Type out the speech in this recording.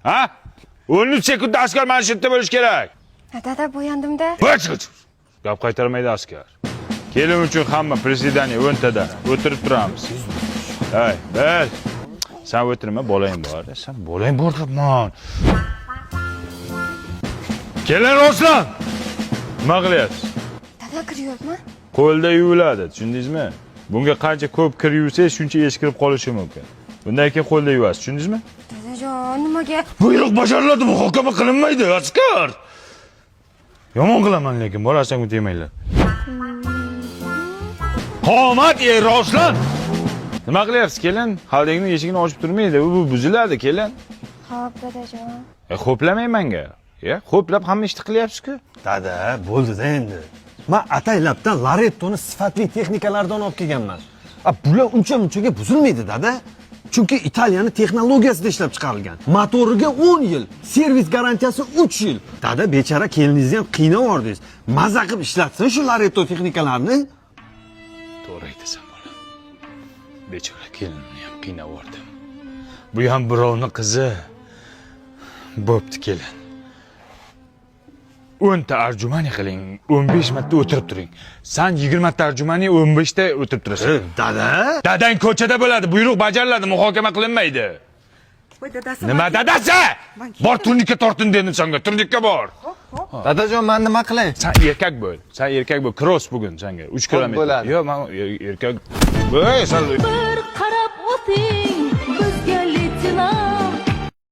Ha? 13 sekundda askar mana shu yerda bo'lish kerak. Dada bo'yandim-da. Gap qaytarmaydi askar. Kelin uchun hamma presidaniya 10 tada o'tirib turamiz. Hay, bil. Sen o'tirma, bolang bor. Sen bolang bor deyapman. Kelin Ruslan. Nima qilyapsiz? Dada kiryapman. Qo'lda yuviladi, tushundingizmi? Bunga qancha ko'p kir yuvsangiz, shuncha eskirib qolishi mumkin. Bundan keyin qo'lda yuvasiz, tushundingizmi? Dadajon, nimaga? Buyruq bajariladi, muhokama qilinmaydi, askar. Yomon qilaman lekin, borasan tegmanglar. Qomat Ruslan. Nima qilyapsiz, kelin? Xaldingning eshigini ochib turmaydi, u buziladi, kelin. Xo'p, dadajon. Xo'plamang menga. Xo'plab hamma ishni qilyapsiz-ku. Dada, bo'ldi-da endi. Men ataylabdan Larettoni sifatli texnikalardan olib kelganman. Bular uncha-munchaga buzilmaydi, dada. Chunki Italiyani texnologiyasida ishlab chiqarilgan. Motoriga 10 yil, servis garantiyasi 3 yil. Dada, bechara keliningizni ham qiynab yordingiz. Maza qilib ishlatsin shu Laretto texnikalarni. To'g'ri aytasan, bola. Bechora kelinimni ham qiynab yordim. Bu ham birovning qizi. Bo'pti, kelin. 10 ta arjumani qiling, 15 marta o'tirib turing. Sen 20 ta arjumani 15 ta o'tirib turasan. Dada? Dadang ko'chada bo'ladi, buyruq bajariladi, muhokama qilinmaydi. Voy dadasi. Nima dadasi? Bor turnikka tortin dedim senga, turnikka bor. Dadajon, men nima qilay? Sen erkak bo'l. Sen erkak bo'l. Cross bugun senga 3 kilometr. bo'ladi. Yo'q, men erkak. Voy, sen bir qarab o'ting